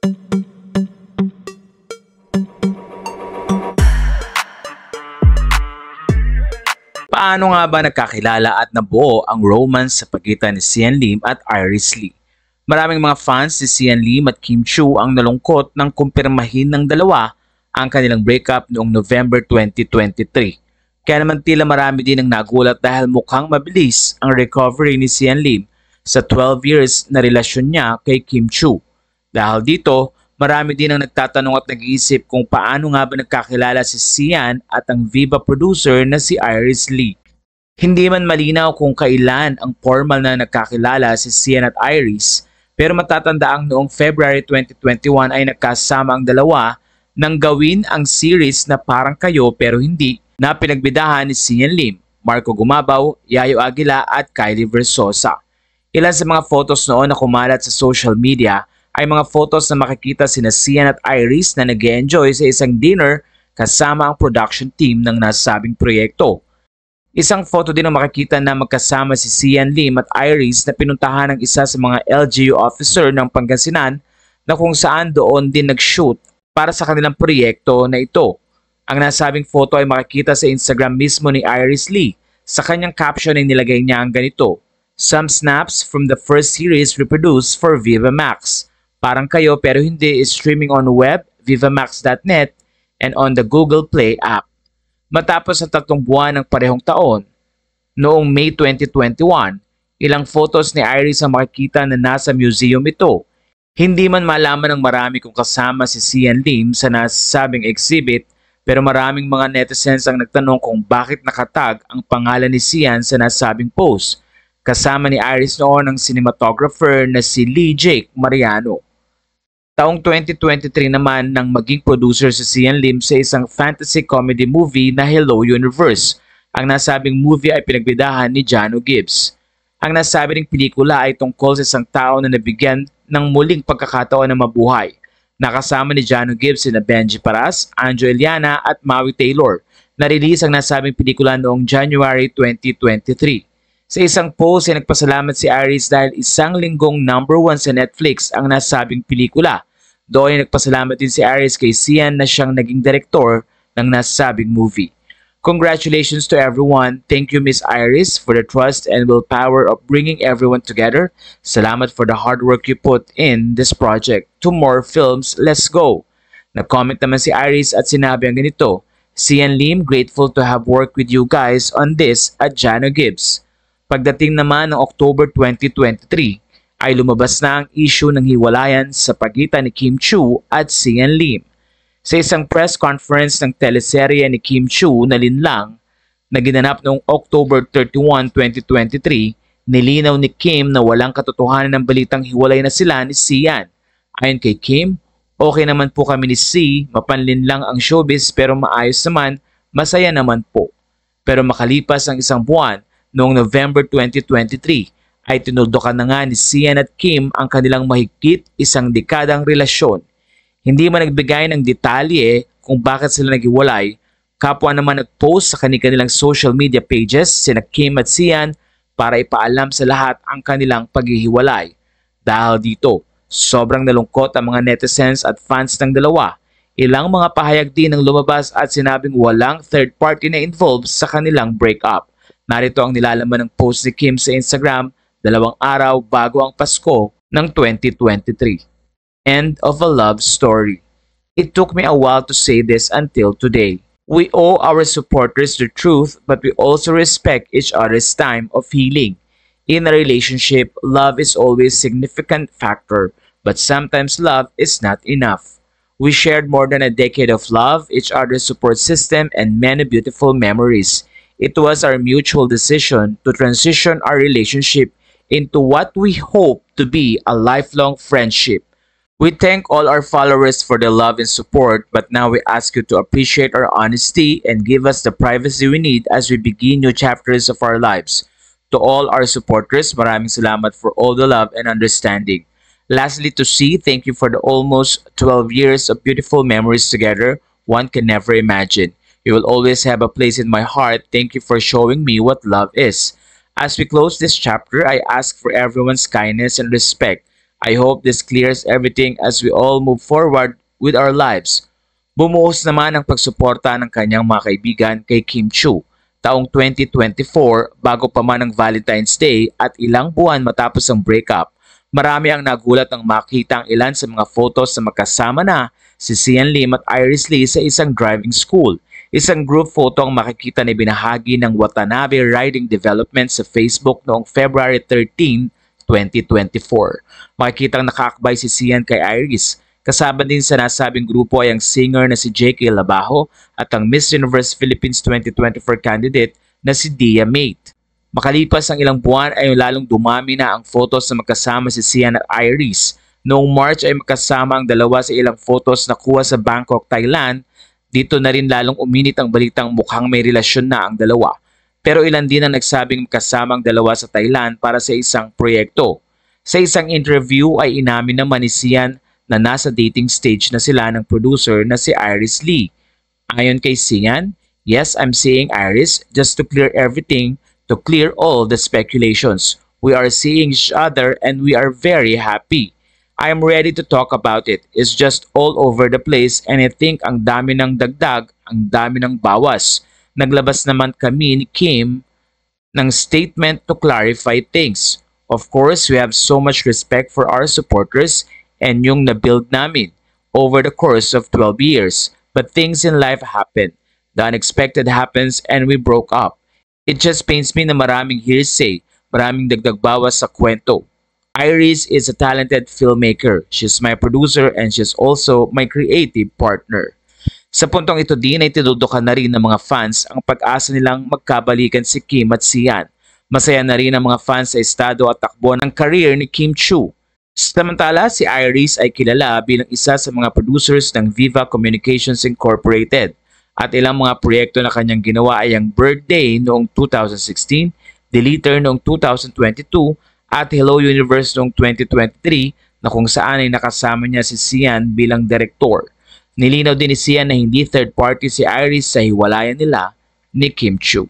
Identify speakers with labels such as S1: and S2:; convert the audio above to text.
S1: Paano nga ba nagkakilala at nabuo ang romance sa pagitan ni Sian Lim at Iris Lee? Maraming mga fans ni Sian Lim at Kim Chiu ang nalungkot nang kumpirmahin ng dalawa ang kanilang breakup noong November 2023. Kaya naman tila marami din ang nagulat dahil mukhang mabilis ang recovery ni Sian Lim sa 12 years na relasyon niya kay Kim Chiu. Dahil dito, marami din ang nagtatanong at nag-iisip kung paano nga ba nagkakilala si Sian at ang Viva producer na si Iris Lee. Hindi man malinaw kung kailan ang formal na nagkakilala si Sian at Iris, pero matatandaang noong February 2021 ay nagkasama ang dalawa nang gawin ang series na Parang Kayo Pero Hindi na pinagbidahan ni Sian Lim, Marco Gumabaw, Yayo Aguila at Kylie Versosa. Ilan sa mga photos noon na kumalat sa social media ay mga photos na makikita sina Sian at Iris na nag-enjoy sa isang dinner kasama ang production team ng nasabing proyekto. Isang photo din ang makikita na magkasama si Sian Lim at Iris na pinuntahan ng isa sa mga LGU officer ng Pangasinan na kung saan doon din nag-shoot para sa kanilang proyekto na ito. Ang nasabing photo ay makikita sa Instagram mismo ni Iris Lee. Sa kanyang caption ay nilagay niya ang ganito: "Some snaps from the first series reproduced for Viva Max. Parang Kayo Pero Hindi is streaming on web, vivamax.net, and on the Google Play app." Matapos ang 3 buwan ng parehong taon, noong May 2021, ilang photos ni Iris ang makikita na nasa museum ito. Hindi man malaman ng marami kung kasama si Sian Lim sa nasabing exhibit, pero maraming mga netizens ang nagtanong kung bakit nakatag ang pangalan ni Sian sa nasabing post. Kasama ni Iris noon ang cinematographer na si Lee Jake Mariano. Taong 2023 naman nang maging producer si Sian Lim sa isang fantasy comedy movie na Hello Universe. Ang nasabing movie ay pinagbidahan ni Jano Gibbs. Ang nasabing pelikula ay tungkol sa isang tao na nabigyan ng muling pagkakataon na mabuhay. Nakasama ni Jano Gibbs sina Benji Paras, Anjo Eliana at Maui Taylor. Na-release ang nasabing pelikula noong January 2023. Sa isang post ay nagpasalamat si Iris dahil isang linggong #1 sa Netflix ang nasabing pelikula. Doon ay nagpasalamat din si Iris kay Sian na siyang naging direktor ng nasabing movie. Congratulations to everyone. Thank you, Miss Iris, for the trust and willpower of bringing everyone together. Salamat for the hard work you put in this project. To more films, let's go. Nag-comment naman si Iris at sinabi ang ganito: "Sian Lim, grateful to have worked with you guys on this at Jano Gibbs." Pagdating naman ng October 2023, ay lumabas na ang issue ng hiwalayan sa pagitan ni Kim Chiu at Sian Lim. Sa isang press conference ng teleserye ni Kim Chiu na Linlang na ginanap noong October 31, 2023, nilinaw ni Kim na walang katotohanan ng balitang hiwalay na sila ni Sian. Ayon kay Kim, "Okay naman po kami ni C, mapanlin lang ang showbiz pero maayos naman, masaya naman po." Pero makalipas ang 1 buwan, noong November 2023, ay tinuldukan na nga ni Sian at Kim ang kanilang mahigit 1 dekadang relasyon. Hindi man nagbigay ng detalye kung bakit sila naghiwalay, kapwa naman nag-post sa kanilang social media pages sina Kim at Sian para ipaalam sa lahat ang kanilang paghihiwalay. Dahil dito, sobrang nalungkot ang mga netizens at fans ng dalawa. Ilang mga pahayag din ang lumabas at sinabing walang third party na involved sa kanilang breakup. Narito ang nilalaman ng post ni Kim sa Instagram 2 araw bago ang Pasko ng 2023. End of a love story. It took me a while to say this until today. We owe our supporters the truth, but we also respect each other's time of healing. In a relationship, love is always a significant factor, but sometimes love is not enough. We shared more than a decade of love, each other's support system, and many beautiful memories. It was our mutual decision to transition our relationship into what we hope to be a lifelong friendship. We thank all our followers for their love and support, but now we ask you to appreciate our honesty and give us the privacy we need as we begin new chapters of our lives. To all our supporters, maraming salamat for all the love and understanding. Lastly, to C, thank you for the almost 12 years of beautiful memories together one can never imagine. You will always have a place in my heart. Thank you for showing me what love is. As we close this chapter, I ask for everyone's kindness and respect. I hope this clears everything as we all move forward with our lives. Bumuhos naman ang pagsuporta ng kanyang mga kaibigan kay Kim Chiu taong 2024 bago pa man ang Valentine's Day at ilang buwan matapos ang breakup. Marami ang nagulat nang makita ang ilan sa mga photos na magkasama na si Sian Lim at Iris Lee sa isang driving school. Isang group photo ang makikita na binahagi ng Watanabe Riding Development sa Facebook noong February 13, 2024. Makikitang nakaakbay si Sian kay Iris. Kasama din sa nasabing grupo ay ang singer na si J.K. Labajo at ang Miss Universe Philippines 2024 candidate na si Dia Mate. Makalipas ang ilang buwan ay lalong dumami na ang photos na magkasama si Sian at Iris. Noong March ay magkasama ang dalawa sa ilang photos na kuha sa Bangkok, Thailand. Dito na rin lalong uminit ang balitang mukhang may relasyon na ang dalawa. Pero ilan din ang nagsabing magkasama ang dalawa sa Thailand para sa isang proyekto. Sa isang interview ay inamin naman ni Sian na nasa dating stage na sila ng producer na si Iris Lee. Ayon kay Sian, "Yes, I'm seeing Iris just to clear everything, to clear all the speculations. We are seeing each other and we are very happy. I am ready to talk about it. It's just all over the place and I think ang dami ng dagdag, ang dami ng bawas." Naglabas naman kami ni Kim ng statement to clarify things. "Of course, we have so much respect for our supporters and yung na-build namin over the course of 12 years. But things in life happen. The unexpected happens and we broke up. It just pains me na maraming hearsay, maraming dagdag bawas sa kwento. Iris is a talented filmmaker. She's my producer and she's also my creative partner." Sa puntong ito din ay tinutukan na rin ng mga fans ang pag-asa nilang magkabalikan si Kim at Sian. Masaya na rin ang mga fans sa estado at takbo ng career ni Kim Chiu. Samantala, si Iris ay kilala bilang isa sa mga producers ng Viva Communications Incorporated at ilang mga proyekto na kanyang ginawa ay ang Birthday noong 2016, Deleter noong 2022 at Hello Universe noong 2023 na kung saan ay nakasama niya si Sian bilang direktor. Nilinaw din ni Sian na hindi third party si Iris sa hiwalayan nila ni Kim Chiu.